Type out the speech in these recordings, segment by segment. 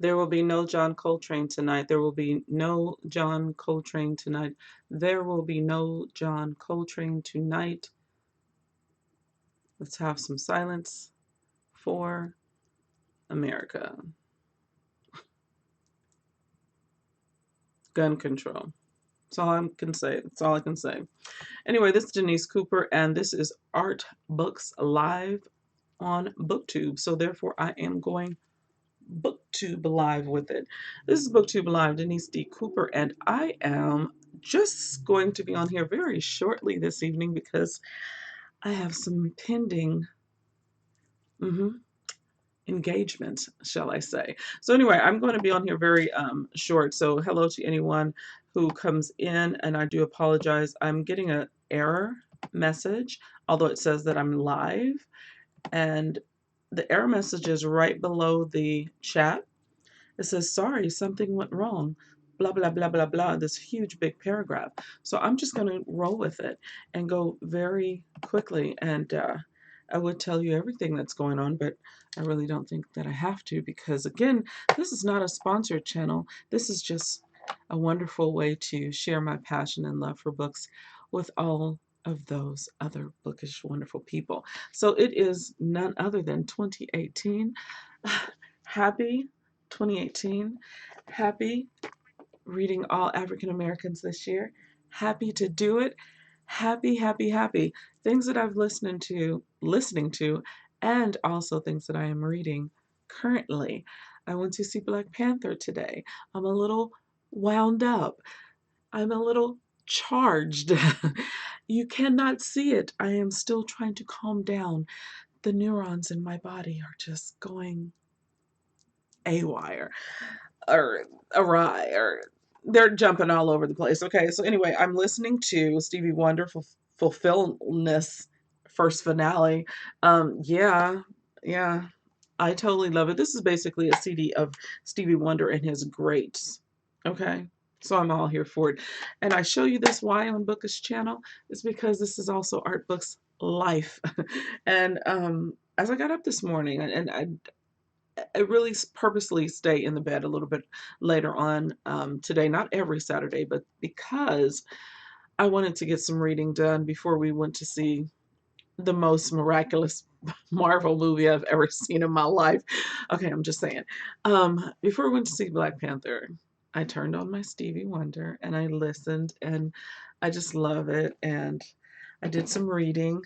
There will be no John Coltrane tonight. There will be no John Coltrane tonight. There will be no John Coltrane tonight. Let's have some silence for America. Gun control. That's all I can say. That's all I can say. Anyway, this is Denise Cooper, and this is Art Books Live on Booktube. So therefore, I am going Booktube Live with it. This is Booktube Live, Denise D. Cooper, and I am just going to be on here very shortly this evening because I have some pending engagements, shall I say. So anyway, I'm going to be on here very short. So hello to anyone who comes in, and I do apologize. I'm getting an error message, although it says that I'm live, and the error message is right below the chat. It says, sorry, something went wrong, blah, blah, blah, blah, blah, this huge big paragraph. So I'm just going to roll with it and go very quickly. And I would tell you everything that's going on, but I really don't think that I have to because, again, this is not a sponsored channel. This is just a wonderful way to share my passion and love for books with all of those other bookish, wonderful people. So it is none other than 2018. Happy 2018. Happy reading all African Americans this year. Happy to do it. Happy, happy, happy. Things that I've listening to, and also things that I am reading currently. I went to see Black Panther today. I'm a little wound up. I'm a little charged. You cannot see it. I am still trying to calm down. The neurons in my body are just going awry or awry or they're jumping all over the place. Okay, so anyway, I'm listening to Stevie Wonder Fulfillness first finale. Yeah, yeah, I totally love it. This is basically a CD of Stevie Wonder and his greats. Okay, so I'm all here for it. And I show you this why on Bookish channel is because this is also Art Books Life. And as I got up this morning, and I really purposely stay in the bed a little bit later on today, not every Saturday, but because I wanted to get some reading done before we went to see the most miraculous Marvel movie I've ever seen in my life. Okay, I'm just saying. Before we went to see Black Panther, I turned on my Stevie Wonder and I listened, and I just love it. And I did some reading,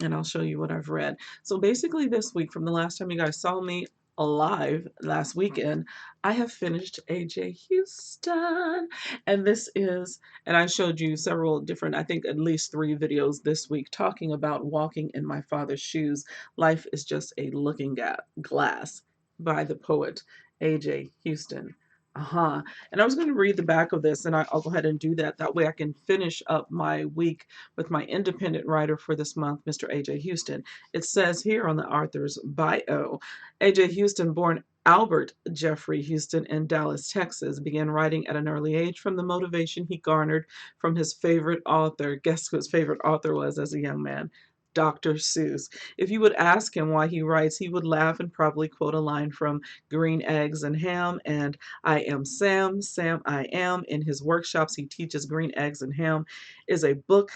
and I'll show you what I've read. So basically, this week, from the last time you guys saw me alive last weekend, I have finished A.J. Houston. And this is, and I showed you several different, I think at least 3 videos this week talking about walking in my father's shoes. Life is just a looking glass by the poet A.J. Houston. And I was going to read the back of this, and I'll go ahead and do that. That way I can finish up my week with my independent writer for this month, Mr. A.J. Houston. It says here on the author's bio, A.J. Houston, born Albert Jeffrey Houston in Dallas, Texas, began writing at an early age from the motivation he garnered from his favorite author. Guess who his favorite author was as a young man? Dr. Seuss. If you would ask him why he writes, he would laugh and probably quote a line from Green Eggs and Ham and I Am Sam, Sam I Am. In his workshops, he teaches Green Eggs and Ham is a book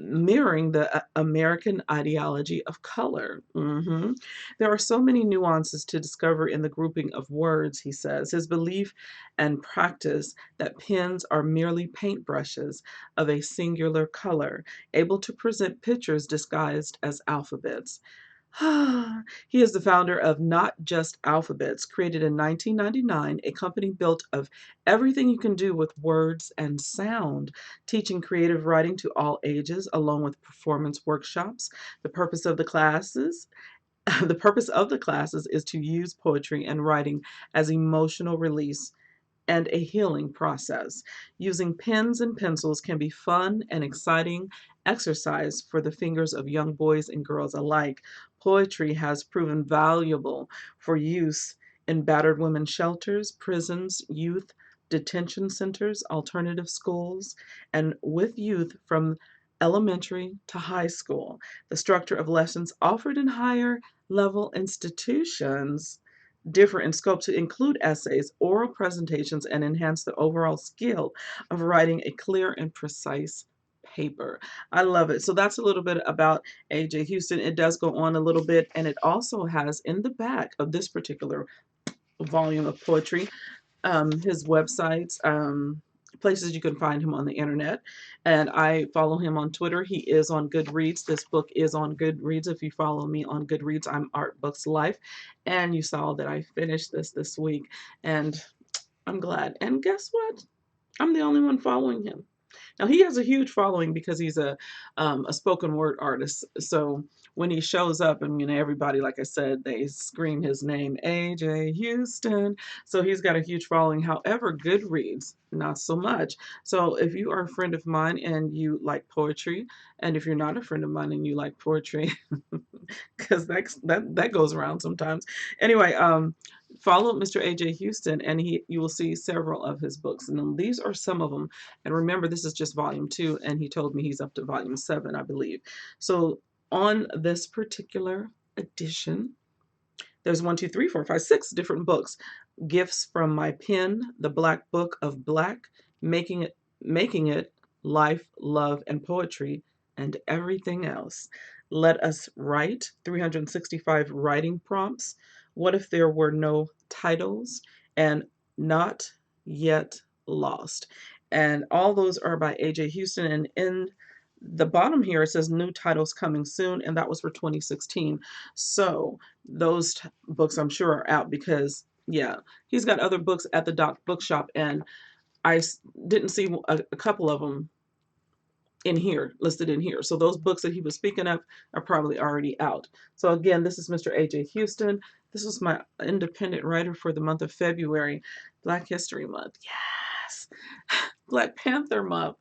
mirroring the American ideology of color. There are so many nuances to discover in the grouping of words, he says. His belief and practice that pens are merely paintbrushes of a singular color, able to present pictures disguised as alphabets. He is the founder of Not Just Alphabets, created in 1999, a company built of everything you can do with words and sound, teaching creative writing to all ages, along with performance workshops. The purpose of the classes the purpose of the classes is to use poetry and writing as emotional release and a healing process. Using pens and pencils can be fun and exciting exercise for the fingers of young boys and girls alike. Poetry has proven valuable for use in battered women's shelters, prisons, youth detention centers, alternative schools, and with youth from elementary to high school. The structure of lessons offered in higher level institutions differ in scope to include essays, oral presentations, and enhance the overall skill of writing a clear and precise paper. I love it. So that's a little bit about AJ Houston. It does go on a little bit, and it also has in the back of this particular volume of poetry his websites, places you can find him on the internet. And I follow him on Twitter. He is on Goodreads. This book is on Goodreads. If you follow me on Goodreads, I'm Art Books Life. And you saw that I finished this week. And I'm glad. And guess what? I'm the only one following him. Now he has a huge following because he's a spoken word artist. So when he shows up, and everybody, like I said, they scream his name, AJ Houston. So he's got a huge following. However, Goodreads, not so much. So if you are a friend of mine and you like poetry, and if you're not a friend of mine and you like poetry, because that goes around sometimes. Anyway, follow Mr. AJ Houston, and you will see several of his books. And then these are some of them. And remember, this is just volume 2, and he told me he's up to volume 7, I believe. So on this particular edition, there's 1, 2, 3, 4, 5, 6 different books. Gifts from My Pen, The Black Book of Black, Making it, Life, Love, and Poetry, and Everything Else. Let Us Write, 365 writing prompts. What if there were no titles? And Not Yet Lost. And all those are by AJ Houston. And in the bottom here, it says new titles coming soon, and that was for 2016. So those books I'm sure are out because, yeah, he's got other books at the Doc Bookshop, and I didn't see a couple of them in here, listed in here. So those books that he was speaking of are probably already out. So again, this is Mr. AJ Houston. This was my independent writer for the month of February, Black History Month. Yes. Black Panther Month.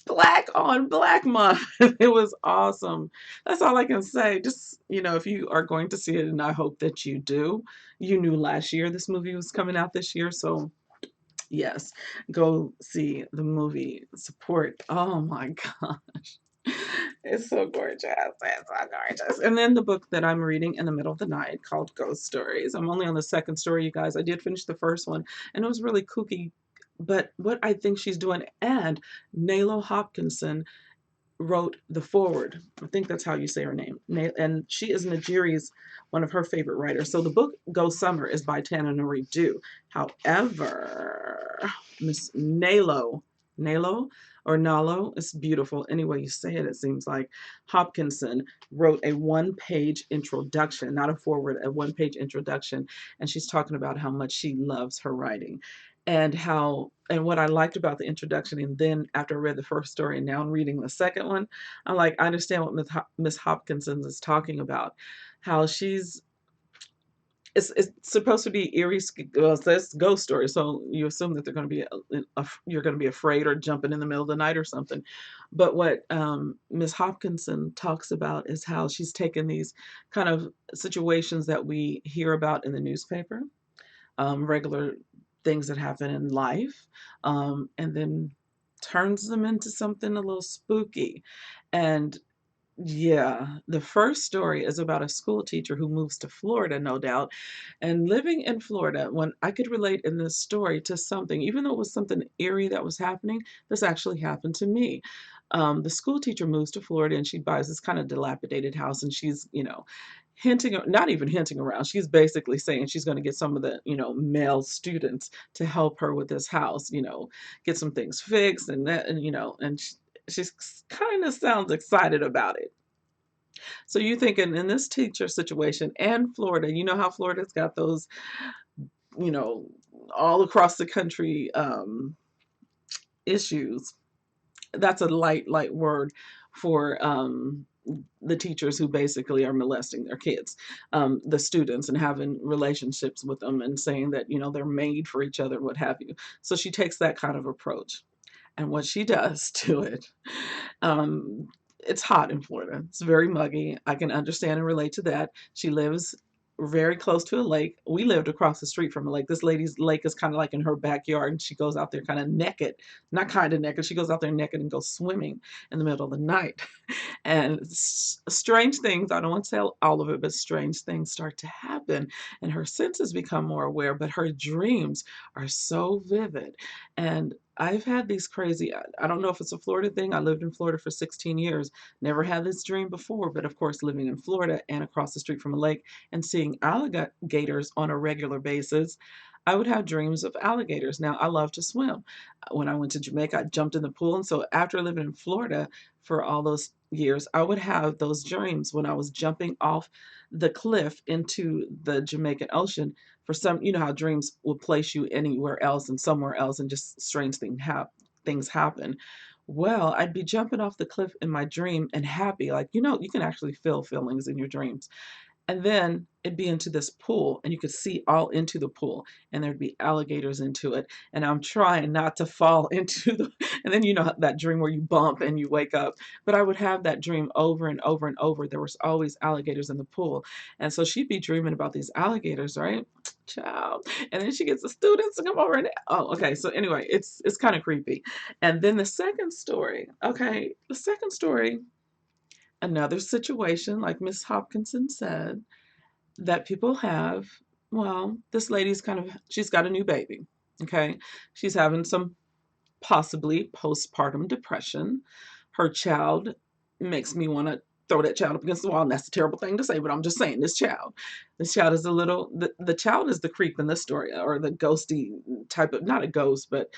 Black on Black Month. It was awesome. That's all I can say. Just, if you are going to see it, and I hope that you do. You knew last year this movie was coming out this year, so yes, go see the movie. Support. Oh my gosh. It's so gorgeous. It's so gorgeous. And then the book that I'm reading in the middle of the night called Ghost Stories. I'm only on the second story, you guys. I did finish the first one, and it was really kooky. But what I think she's doing, and Nalo Hopkinson wrote the foreword. I think that's how you say her name. And she is Nigeri's one of her favorite writers. So the book Go Summer is by Tana Nuri Dew. However, Miss Nalo or Nalo, it's beautiful. Any way you say it, it seems like Hopkinson wrote a one-page introduction, not a foreword, a one-page introduction. And she's talking about how much she loves her writing. And what I liked about the introduction, and then after I read the first story and now I'm reading the second one, I'm like, I understand what Miss Hopkinson is talking about. How it's supposed to be eerie. Well, it says ghost story, so you assume that they're going to be you're going to be afraid or jumping in the middle of the night or something. But what Miss Hopkinson talks about is how she's taken these kind of situations that we hear about in the newspaper, regular things that happen in life, and then turns them into something a little spooky. And yeah, the first story is about a school teacher who moves to Florida, no doubt. And living in Florida, when I could relate in this story to something, even though it was something eerie that was happening, this actually happened to me. The school teacher moves to Florida and she buys this kind of dilapidated house, and she's, hinting, not even hinting around, she's basically saying she's going to get some of the, male students to help her with this house, get some things fixed and that, and she kind of sounds excited about it. So you thinking in this teacher situation and Florida, you know how Florida's got those, you know, all across the country issues. That's a light word for the teachers who basically are molesting their kids, the students, and having relationships with them and saying that, they're made for each other, what have you. So she takes that kind of approach. And what she does to it, um, it's hot in Florida. It's very muggy. I can understand and relate to that. She lives very close to a lake. We lived across the street from a lake. This lady's lake is kind of like in her backyard, and she goes out there kind of naked, not kind of naked. She goes out there naked and goes swimming in the middle of the night. And strange things, I don't want to tell all of it, but strange things start to happen. And her senses become more aware, but her dreams are so vivid. And I've had these crazy, I don't know if it's a Florida thing. I lived in Florida for 16 years, never had this dream before, but of course, living in Florida and across the street from a lake and seeing alligators on a regular basis, I would have dreams of alligators. Now, I love to swim. When I went to Jamaica, I jumped in the pool. And so after living in Florida for all those years, I would have those dreams when I was jumping off the cliff into the Jamaican Ocean. For some, you know how dreams will place you anywhere else and somewhere else, and just strange things happen. Well, I'd be jumping off the cliff in my dream and happy, like, you can actually feel feelings in your dreams. And then it'd be into this pool, and you could see all into the pool, and there'd be alligators into it. And I'm trying not to fall into the, and then that dream where you bump and you wake up. But I would have that dream over and over and over. There was always alligators in the pool. And so she'd be dreaming about these alligators, right? Child. And then she gets the students to come over and, oh, okay. So anyway, it's kind of creepy. And then the second story, okay, the second story, another situation, like Miss Hopkinson said, that people have. Well, this lady's she's got a new baby. Okay. She's having some possibly postpartum depression. Her child makes me want to throw that child up against the wall. And that's a terrible thing to say, but I'm just saying this child is the child is the creep in this story, or the ghosty type of, not a ghost, but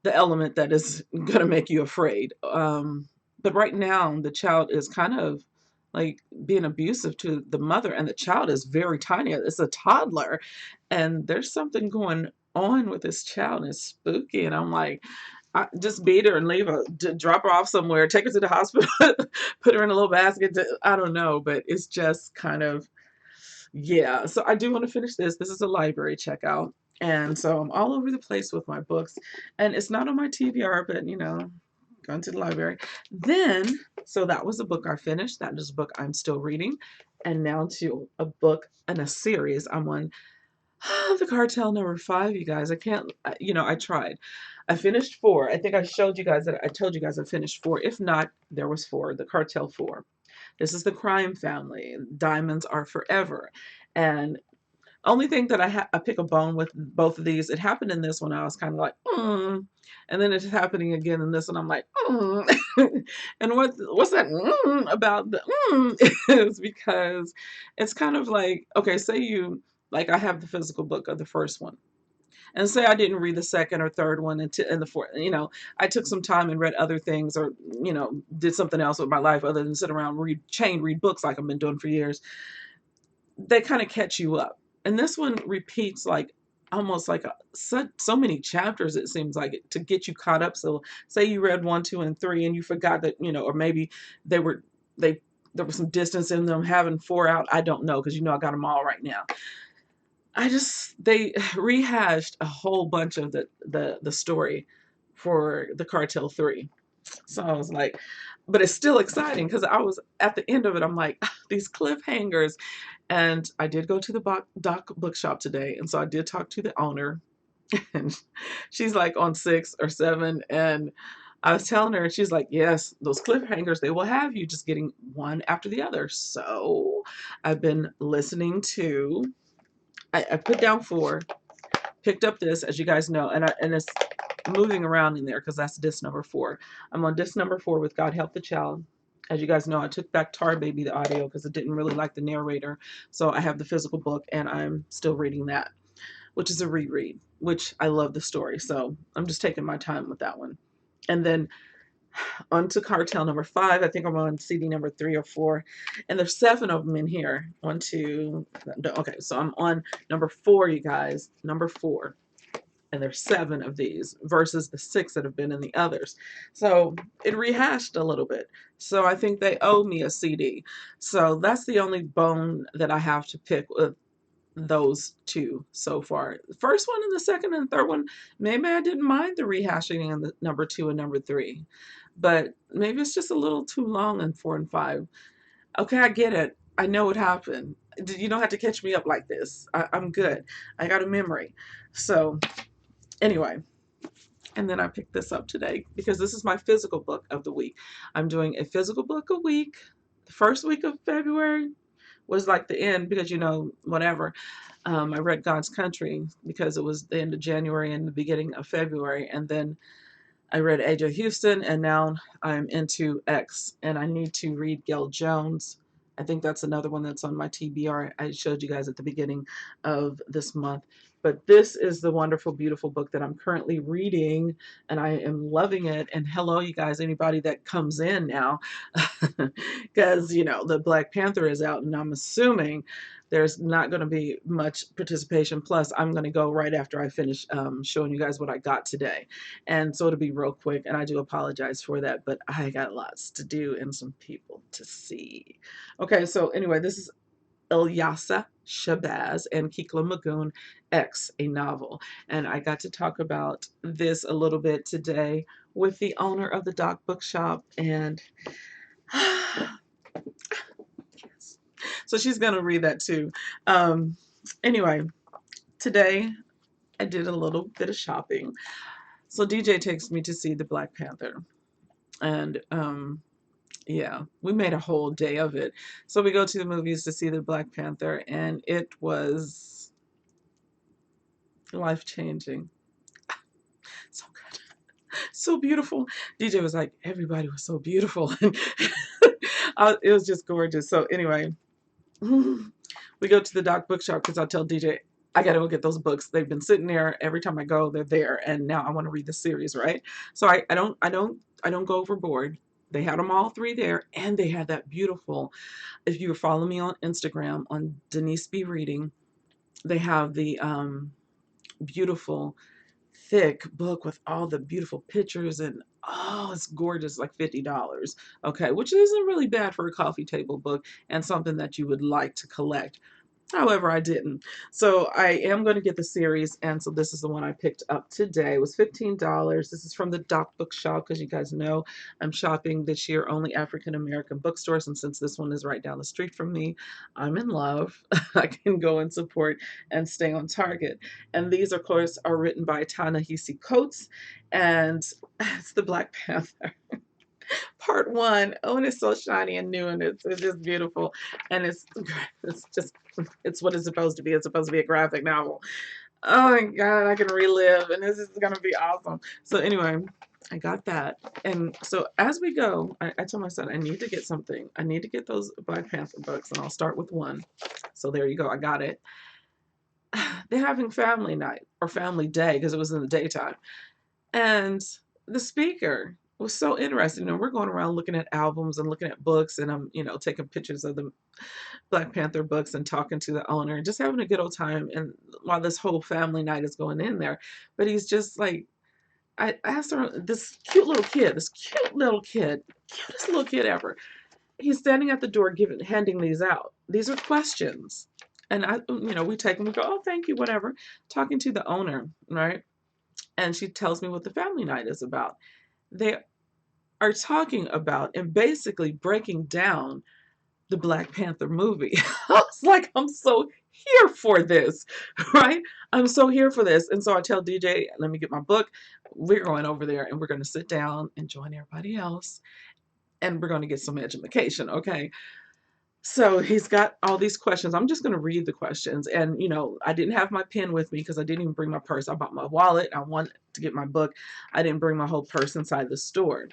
the element that is going to make you afraid. But right now, the child is kind of like being abusive to the mother, and the child is very tiny. It's a toddler, and there's something going on with this child, and it's spooky. And I'm like, just beat her and leave her, drop her off somewhere, take her to the hospital, put her in a little basket. I don't know, but it's just kind of, yeah. So I do want to finish this. This is a library checkout. And so I'm all over the place with my books, and it's not on my TBR, but going to the library. Then, so that was a book I finished. That is a book I'm still reading. And now to a book and a series. I'm on the Cartel #5, you guys. I can't, I tried. I finished 4. I think I told you guys I finished 4. If not, there was 4, the Cartel 4. This is the crime family. Diamonds are forever. And only thing that I pick a bone with both of these. It happened in this one. I was kind of like, and then it's happening again in this one. I'm like, and what's that about the is because it's kind of like, okay, say like I have the physical book of the first one, and say I didn't read the second or third one and the fourth. I took some time and read other things, or did something else with my life other than sit around read books like I've been doing for years. They kind of catch you up. And this one repeats like almost like so many chapters, it seems like, to get you caught up. So say you read 1, 2, and 3 and you forgot that, or maybe they were they there was some distance in them having 4 out. I don't know, because I got them all right now. They rehashed a whole bunch of the story for the Cartel 3. So I was like, but it's still exciting because I was at the end of it. I'm like, these cliffhangers. And I did go to the doc bookshop today. And so I did talk to the owner, and she's like on 6 or 7. And I was telling her, and she's like, yes, those cliffhangers, they will have you just getting one after the other. So I've been listening to, I put down 4, picked up this, as you guys know, and it's moving around in there because that's disc number 4. I'm on disc number 4 with God Help the Child. As you guys know, I took back Tar Baby, the audio, because I didn't really like the narrator. So I have the physical book, and I'm still reading that, which is a reread, which I love the story. So I'm just taking my time with that one. And then on to Cartel #5. I think I'm on CD number 3 or 4. And there's 7 of them in here. 1, 2. Okay, so I'm on number 4, you guys. Number 4. And there's 7 of these versus the 6 that have been in the others. So it rehashed a little bit. So I think they owe me a CD. So that's the only bone that I have to pick with those 2 so far. The first one and the second and third one, maybe I didn't mind the rehashing in the number 2 and number 3. But maybe it's just a little too long in 4 and 5. Okay, I get it. I know what happened. You don't have to catch me up like this. I'm good. I got a memory. So anyway, and then I picked this up today because this is my physical book of the week. I'm doing a physical book a week. The first week of February was like the end because, whatever. I read God's Country because it was the end of January and the beginning of February. And then I read A.J. Houston, and now I'm into X, and I need to read Gail Jones. I think that's another one that's on my TBR. I showed you guys at the beginning of this month. But this is the wonderful, beautiful book that I'm currently reading, and I am loving it. And hello, you guys, anybody that comes in now, because, the Black Panther is out, and I'm assuming there's not going to be much participation. Plus, I'm going to go right after I finish showing you guys what I got today. And so it'll be real quick, and I do apologize for that, but I got lots to do and some people to see. Okay, so anyway, this is Ilyasa Shabazz and Kikla Magoon, X, a novel. And I got to talk about this a little bit today with the owner of the Doc Bookshop, and yes. So she's going to read that too. Anyway, today I did a little bit of shopping. So DJ takes me to see the Black Panther. And yeah, we made a whole day of it. So we go to the movies to see the Black Panther, and it was life-changing. So good. So beautiful. DJ was like, everybody was so beautiful. It was just gorgeous. So anyway, we go to the Doc Bookshop because I tell DJ, I gotta go get those books. They've been sitting there. Every time I go, they're there, and now I want to read the series, right? So I don't go overboard. They had them all three there, and they had that beautiful. If you follow me on Instagram on Denise B Reading, they have the beautiful thick book with all the beautiful pictures, and oh, it's gorgeous, like $50. Okay, which isn't really bad for a coffee table book and something that you would like to collect. However, I didn't. So I am going to get the series, and so this is the one I picked up today. It was $15. This is from the Doc Bookshop because you guys know I'm shopping this year only African American bookstores, and since this one is right down the street from me, I'm in love. I can go and support and stay on target. And these, of course, are written by Ta-Nehisi Coates, and it's the Black Panther. Part one. Oh, and it's so shiny and new, and it's just beautiful, and it's what it's supposed to be. It's supposed to be a graphic novel. Oh my God, I can relive, and this is gonna be awesome. So anyway, I got that, and so as we go, I told my son I need to get something. I need to get those Black Panther books, and I'll start with one. So there you go. I got it. They're having family night or family day because it was in the daytime. And the speaker was so interesting. And we're going around looking at albums and looking at books, and I'm, taking pictures of the Black Panther books and talking to the owner and just having a good old time. And while this whole family night is going in there, but he's just like, I asked her, this cute little kid, cutest little kid ever. He's standing at the door handing these out. These are questions. And we take them, we go, oh, thank you, whatever. Talking to the owner, right? And she tells me what the family night is about. They are talking about and basically breaking down the Black Panther movie. I was like, I'm so here for this, right? I'm so here for this. And so I tell DJ, let me get my book. We're going over there and we're going to sit down and join everybody else. And we're going to get some education, okay? So he's got all these questions. I'm just going to read the questions. And, I didn't have my pen with me because I didn't even bring my purse. I bought my wallet. I wanted to get my book. I didn't bring my whole purse inside the store.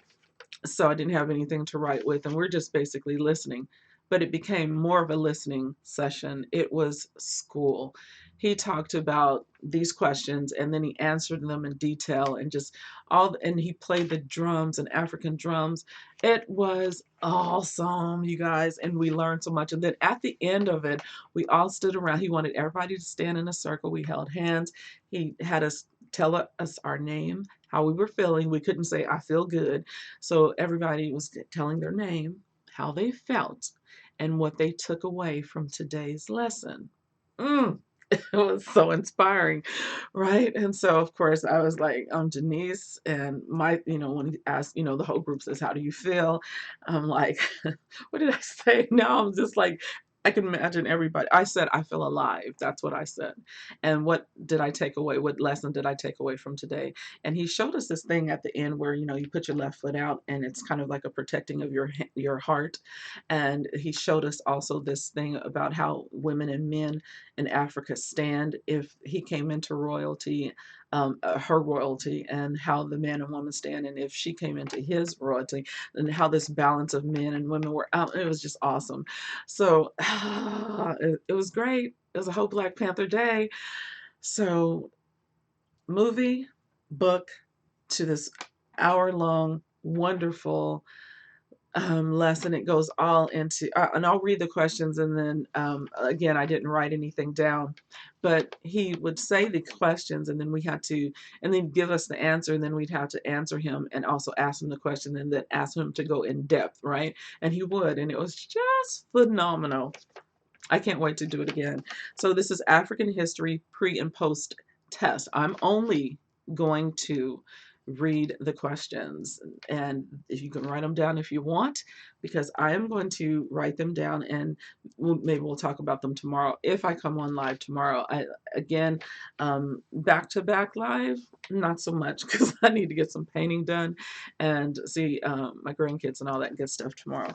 So I didn't have anything to write with. And we're just basically listening. But it became more of a listening session. It was school. He talked about these questions and then he answered them in detail and and he played the drums and African drums. It was awesome, you guys, and we learned so much. And then at the end of it, we all stood around. He wanted everybody to stand in a circle. We held hands. He had us tell us our name, how we were feeling. We couldn't say, I feel good. So everybody was telling their name, how they felt, and what they took away from today's lesson. It was so inspiring, right? And so, of course, I was like, I'm Denise, and when he asked, the whole group says, how do you feel? I'm like, what did I say? Now I'm just like I can imagine everybody. I said, I feel alive. That's what I said. And what did I take away? What lesson did I take away from today? And he showed us this thing at the end where, you know, you put your left foot out and it's kind of like a protecting of your heart. And he showed us also this thing about how women and men in Africa stand if he came into royalty, her royalty, and how the man and woman stand. And if she came into his royalty, and how this balance of men and women were out. It was just awesome. So it was great. It was a whole Black Panther day. So movie, book, to this hour-long, wonderful lesson. It goes all into, and I'll read the questions, and then again, I didn't write anything down, but he would say the questions, and then we had to, and then give us the answer, and then we'd have to answer him, and also ask him the question, and then ask him to go in depth, right? And he would, and it was just phenomenal. I can't wait to do it again. So this is African history pre and post test. I'm only going to read the questions, and if you can write them down if you want, because I am going to write them down, and maybe we'll talk about them tomorrow if I come on live tomorrow. Again, back to back live, not so much, because I need to get some painting done and see my grandkids and all that good stuff tomorrow.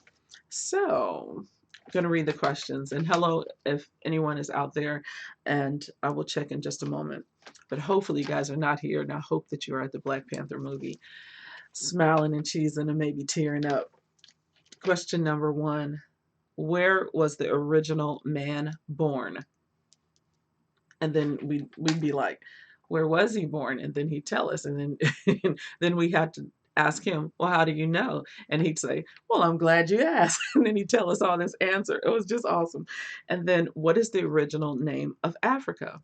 So going to read the questions, and hello if anyone is out there, and I will check in just a moment. But hopefully you guys are not here, and I hope that you are at the Black Panther movie smiling and cheesing and maybe tearing up. Question number 1: where was the original man born? And then we'd be like, where was he born? And then he'd tell us, and then then we had to ask him, well, how do you know? And he'd say, well, I'm glad you asked. And then he'd tell us all this answer. It was just awesome. And then, what is the original name of Africa?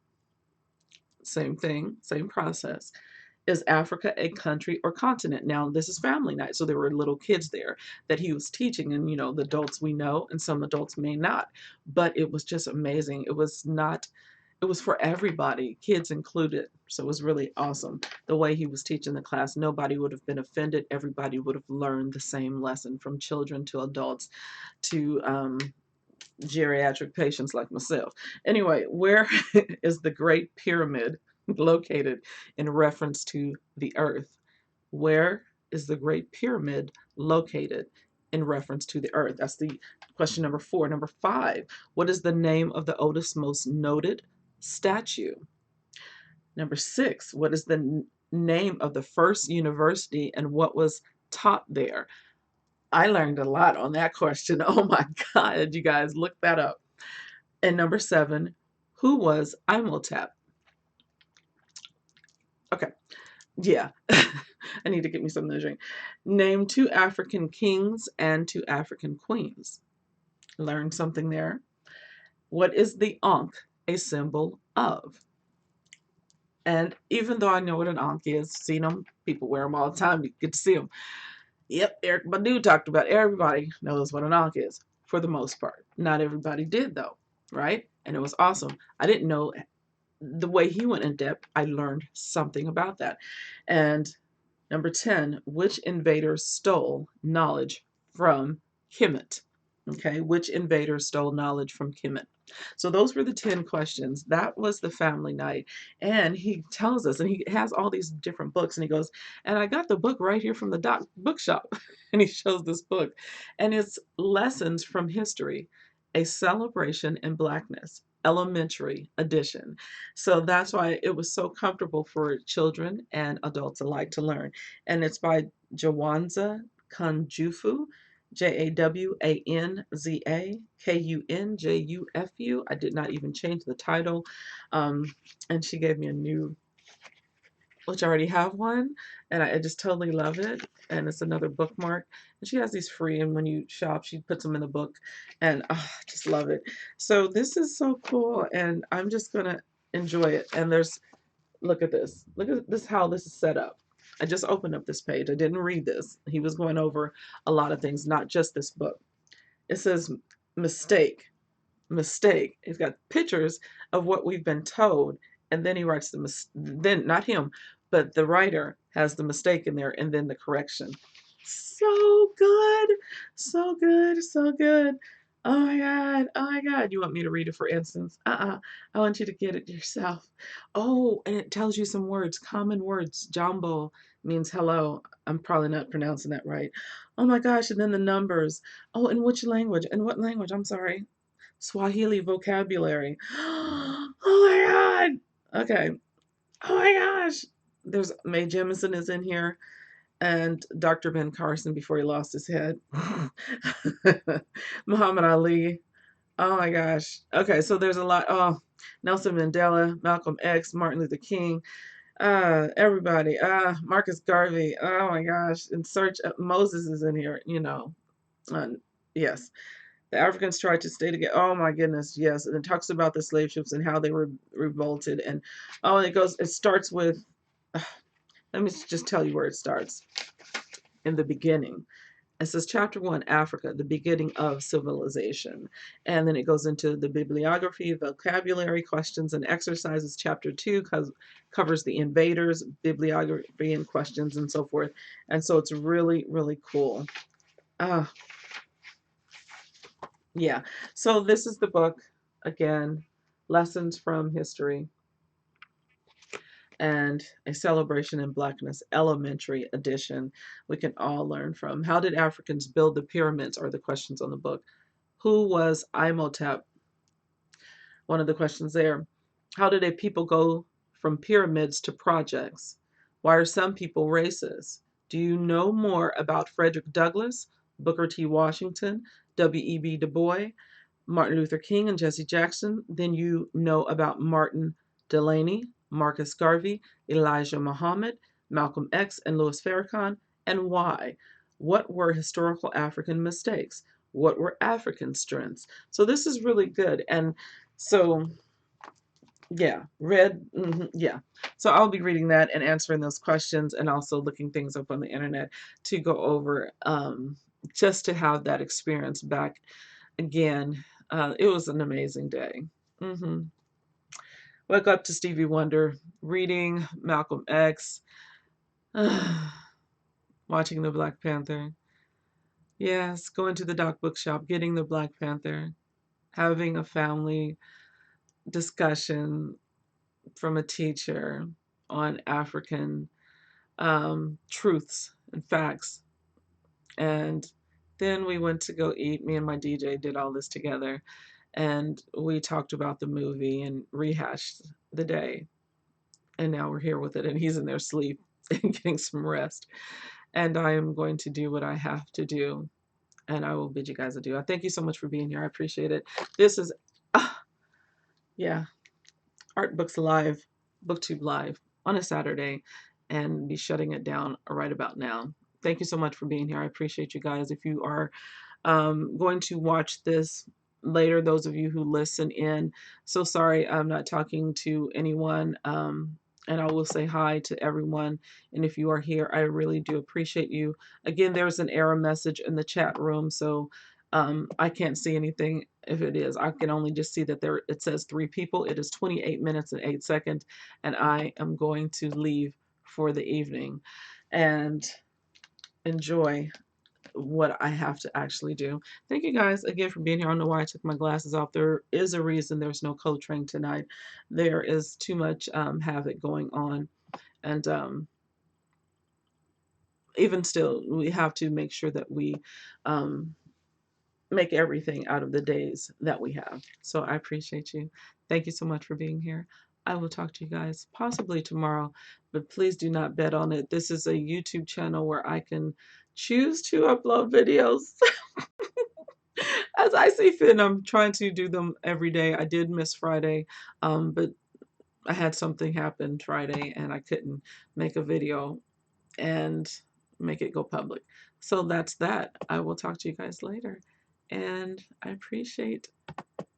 Same thing, same process. Is Africa a country or continent? Now, this is family night, so there were little kids there that he was teaching, and you know, the adults we know, and some adults may not. But it was just amazing. It was not, it was for everybody, kids included. So it was really awesome the way he was teaching the class. Nobody would have been offended. Everybody would have learned the same lesson, from children to adults to geriatric patients like myself. Anyway, where is the Great Pyramid located in reference to the Earth? Where is the Great Pyramid located in reference to the Earth? That's the question number 4. Number 5, what is the name of the oldest, most noted statue? Number 6, what is the name of the first university and what was taught there? I learned a lot on that question. Oh my God, you guys, look that up. And number 7, who was Imhotep? Okay, yeah, I need to get me something to drink. Name 2 African kings and 2 African queens. Learned something there. What is the Ankh a symbol of? And even though I know what an Ankh is, seen them, people wear them all the time, you get to see them. Yep, Eric Badu talked about it. Everybody knows what an Ankh is, for the most part. Not everybody did, though, right? And it was awesome. I didn't know the way he went in depth. I learned something about that. And number 10, which invader stole knowledge from Kemet? Okay, which invader stole knowledge from Kemet? So those were the 10 questions. That was the family night. And he tells us, and he has all these different books, and he goes, and I got the book right here from the bookshop. And he shows this book. And it's Lessons from History, A Celebration in Blackness, elementary edition. So that's why it was so comfortable for children and adults alike to learn. And it's by Jawanza Kunjufu, Jawanza Kunjufu. I did not even change the title. And she gave me a new, which I already have one, and I just totally love it. And it's another bookmark. And she has these free, and when you shop, she puts them in the book, and I just love it. So this is so cool, and I'm just gonna enjoy it. And there's, look at this. Look at this, how this is set up. I just opened up this page. I didn't read this. He was going over a lot of things, not just this book. It says mistake, mistake. He's got pictures of what we've been told, and then he writes then not him, but the writer has the mistake in there, and then the correction. So good, so good, so good. Oh my God. Oh my God. You want me to read it for instance? I want you to get it yourself. Oh, and it tells you some words, common words. Jumbo means hello. I'm probably not pronouncing that right. Oh my gosh. And then the numbers. Oh, in which language? In what language? I'm sorry. Swahili vocabulary. Oh my God. Okay. Oh my gosh. There's Mae Jemison is in here and Dr. Ben Carson before he lost his head. Muhammad Ali. Oh my gosh. Okay, so there's a lot. Oh, Nelson Mandela, Malcolm X, Martin Luther King, everybody. Marcus Garvey. Oh my gosh. In search of Moses is in here, you know. Yes. The Africans tried to stay together. Oh my goodness, yes. And it talks about the slave ships and how they were revolted. And oh, and it starts with, let me just tell you where it starts. In the beginning. It says chapter 1, Africa, the beginning of civilization. And then it goes into the bibliography, vocabulary, questions, and exercises. Chapter 2 covers the invaders, bibliography, and questions, and so forth. And so it's really, really cool. Yeah. So this is the book, again, Lessons from History and A Celebration in Blackness, Elementary Edition. We can all learn from. How did Africans build the pyramids are the questions on the book. Who was Imhotep? One of the questions there. How did a people go from pyramids to projects? Why are some people racist? Do you know more about Frederick Douglass, Booker T. Washington, W.E.B. Du Bois, Martin Luther King, and Jesse Jackson than you know about Martin Delany, Marcus Garvey, Elijah Muhammad, Malcolm X, and Louis Farrakhan? And why? What were historical African mistakes? What were African strengths? So this is really good. And so, yeah, yeah. So I'll be reading that and answering those questions and also looking things up on the internet to go over just to have that experience back again. It was an amazing day. hmm Woke up to Stevie Wonder, reading Malcolm X, watching the Black Panther. Yes, going to the doc bookshop, getting the Black Panther, having a family discussion from a teacher on African truths and facts. And then we went to go eat. Me and my DJ did all this together. And we talked about the movie and rehashed the day. And now we're here with it. And he's in there asleep and getting some rest. And I am going to do what I have to do. And I will bid you guys adieu. I thank you so much for being here. I appreciate it. This is, yeah, Art Books Live, Booktube Live on a Saturday, and be shutting it down right about now. Thank you so much for being here. I appreciate you guys. If you are going to watch this later, those of you who listen in, so sorry I'm not talking to anyone. And I will say hi to everyone. And if you are here, I really do appreciate you. Again, there's an error message in the chat room, so I can't see anything if it is. I can only just see that there it says 3 people. It is 28 minutes and 8 seconds, and I am going to leave for the evening and enjoy what I have to actually do. Thank you guys again for being here. I don't know why I took my glasses off. There is a reason there's no co-train tonight. There is too much havoc going on. And even still, we have to make sure that we um, make everything out of the days that we have. So I appreciate you. Thank you so much for being here. I will talk to you guys possibly tomorrow, but please do not bet on it. This is a YouTube channel where I can choose to upload videos as I see fit. I'm trying to do them every day. I did miss Friday, but I had something happen Friday and I couldn't make a video and make it go public. So that's that. I will talk to you guys later. And I appreciate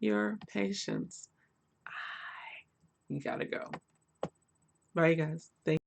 your patience. You gotta go. Bye, guys. Thank